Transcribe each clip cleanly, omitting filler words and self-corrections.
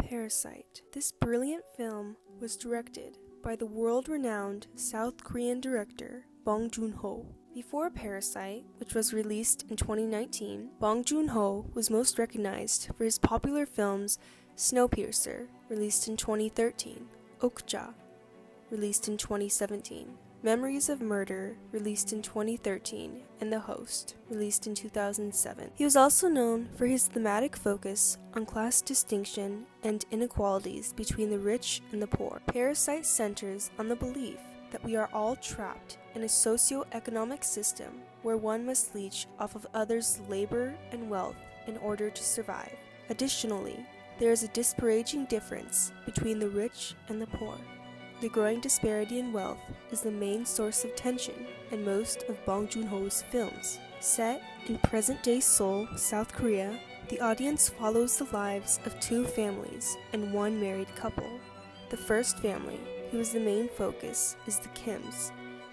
Parasite. This brilliant film was directed by the world-renowned South Korean director Bong Joon-ho. Before Parasite, which was released in 2019, Bong Joon-ho was most recognized for his popular films Snowpiercer, released in 2013, Okja, released in 2017, Memories of Murder, released in 2013, and The Host, released in 2007. He was also known for his thematic focus on class distinction and inequalities between the rich and the poor. Parasite centers on the belief that we are all trapped in a socio-economic system where one must leech off of others' labor and wealth in order to survive. Additionally, there is a disparaging difference between the rich and the poor. The growing disparity in wealth is the main source of tension in most of Bong Joon-ho's films. Set in present-day Seoul, South Korea, the audience follows the lives of two families and one married couple. The first family, who is the main focus, is the Kims.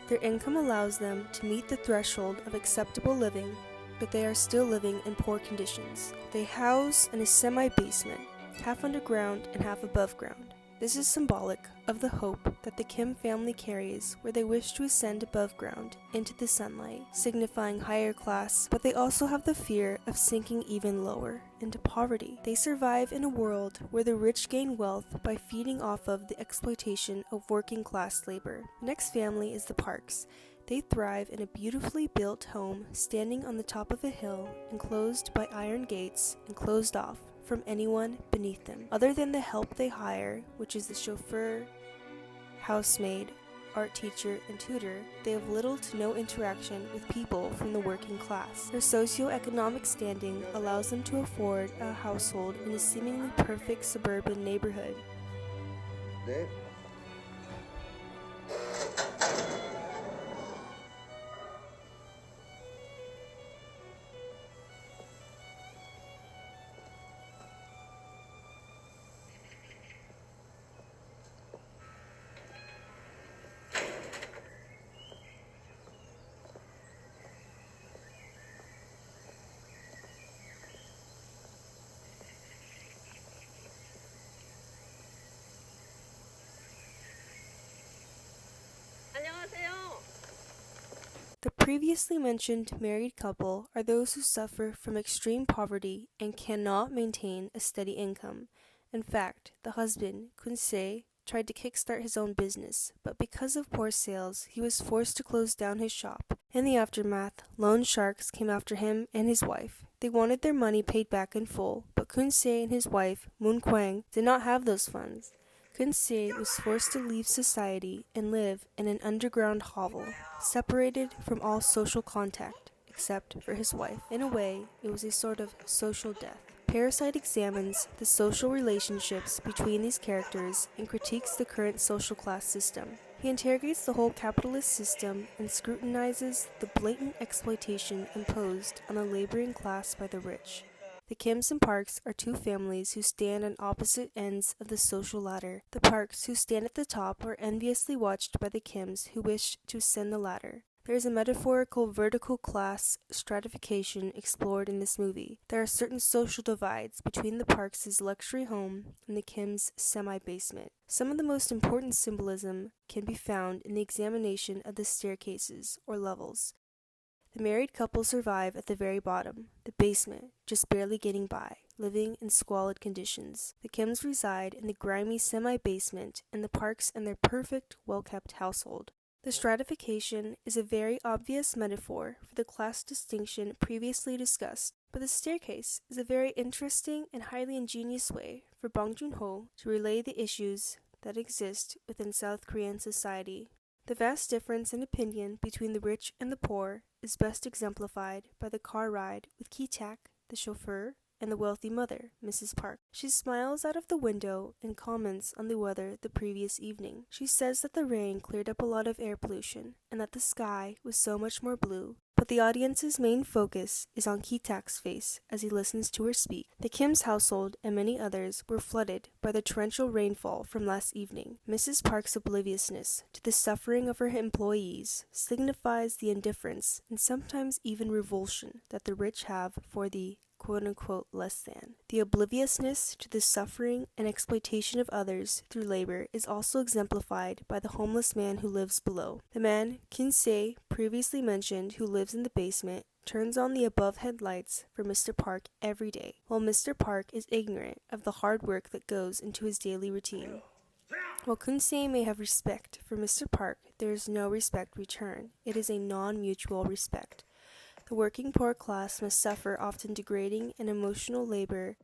Their income allows them to meet the threshold of acceptable living, but they are still living in poor conditions. They house in a semi-basement, half underground and half above ground. This is symbolic of the hope that the Kim family carries, where they wish to ascend above ground into the sunlight, signifying higher class, but they also have the fear of sinking even lower into poverty. They survive in a world where the rich gain wealth by feeding off of the exploitation of working class labor. The next family is the Parks. They thrive in a beautifully built home standing on the top of a hill, enclosed by iron gates and closed off from anyone beneath them. Other than the help they hire, which is the chauffeur, housemaid, art teacher, and tutor, they have little to no interaction with people from the working class. Their socio-economic standing allows them to afford a household in a seemingly perfect suburban neighborhood. 네. The previously mentioned married couple are those who suffer from extreme poverty and cannot maintain a steady income. In fact, the husband, Kun-se, tried to kickstart his own business, but because of poor sales, he was forced to close down his shop. In the aftermath, loan sharks came after him and his wife. They wanted their money paid back in full, but Kun-se and his wife, Moon Kwang, did not have those funds. Kun-se was forced to leave society and live in an underground hovel, separated from all social contact, except for his wife. In a way, it was a sort of social death. Parasite examines the social relationships between these characters and critiques the current social class system. He interrogates the whole capitalist system and scrutinizes the blatant exploitation imposed on the laboring class by the rich. The Kims and Parks are two families who stand on opposite ends of the social ladder. The Parks, who stand at the top, are enviously watched by the Kims, who wish to ascend the ladder. There is a metaphorical vertical class stratification explored in this movie. There are certain social divides between the Parks' luxury home and the Kims' semi-basement. Some of the most important symbolism can be found in the examination of the staircases, or levels. The married couple survive at the very bottom, the basement, just barely getting by, living in squalid conditions. The Kims reside in the grimy semi-basement, and the Parks in their perfect, well-kept household. The stratification is a very obvious metaphor for the class distinction previously discussed, but the staircase is a very interesting and highly ingenious way for Bong Joon-ho to relay the issues that exist within South Korean society. The vast difference in opinion between the rich and the poor is best exemplified by the car ride with Ki-tak, the chauffeur, and the wealthy mother, Mrs. Park. She smiles out of the window and comments on the weather the previous evening. She says that the rain cleared up a lot of air pollution and that the sky was so much more blue. But the audience's main focus is on Ki-tak's face as he listens to her speak. The Kim's household and many others were flooded by the torrential rainfall from last evening. Mrs. Park's obliviousness to the suffering of her employees signifies the indifference and sometimes even revulsion that the rich have for the quote-unquote less than. The obliviousness to the suffering and exploitation of others through labor is also exemplified by the homeless man who lives below. The man, Kinsei, previously mentioned, who lives in the basement, turns on the above headlights for Mr. Park every day, while Mr. Park is ignorant of the hard work that goes into his daily routine. While Kunsei may have respect for Mr. Park, there is no respect returned. It is a non-mutual respect. The working poor class must suffer often degrading and emotional labor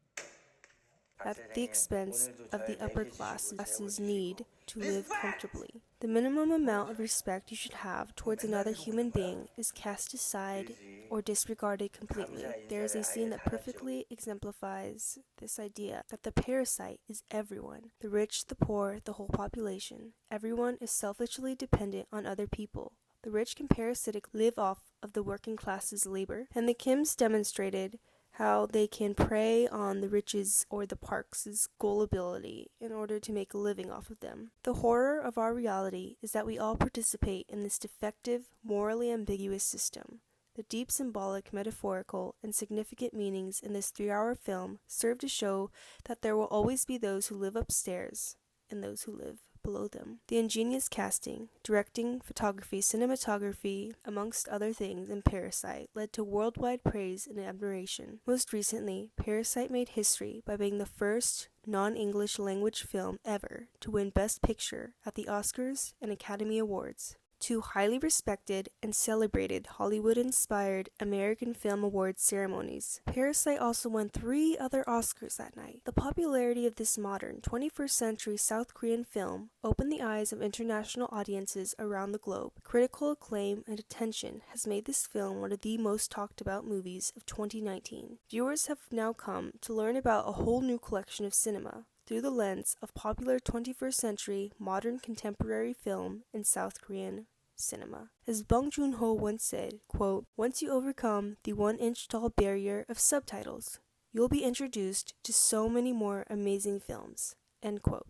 at the expense of the upper classes' need to live comfortably. The minimum amount of respect you should have towards another human being is cast aside or disregarded completely. There is a scene that perfectly exemplifies this idea that the parasite is everyone. The rich, the poor, the whole population. Everyone is selfishly dependent on other people. The rich can parasitically live off of the working class's labor, and the Kims demonstrated how they can prey on the riches or the Parks' gullibility in order to make a living off of them. The horror of our reality is that we all participate in this defective, morally ambiguous system. The deep symbolic, metaphorical, and significant meanings in this 3-hour film serve to show that there will always be those who live upstairs and those who live below them. The ingenious casting, directing, photography, cinematography, amongst other things in Parasite, led to worldwide praise and admiration. Most recently, Parasite made history by being the first non-English language film ever to win Best Picture at the Oscars and Academy Awards, two highly respected and celebrated Hollywood-inspired American Film Awards ceremonies. Parasite also won 3 other Oscars that night. The popularity of this modern 21st century South Korean film opened the eyes of international audiences around the globe. Critical acclaim and attention has made this film one of the most talked about movies of 2019. Viewers have now come to learn about a whole new collection of cinema through the lens of popular 21st century modern contemporary film in South Korean cinema. As Bong Joon-ho once said, quote, "Once you overcome the 1-inch tall barrier of subtitles, you'll be introduced to so many more amazing films," end quote.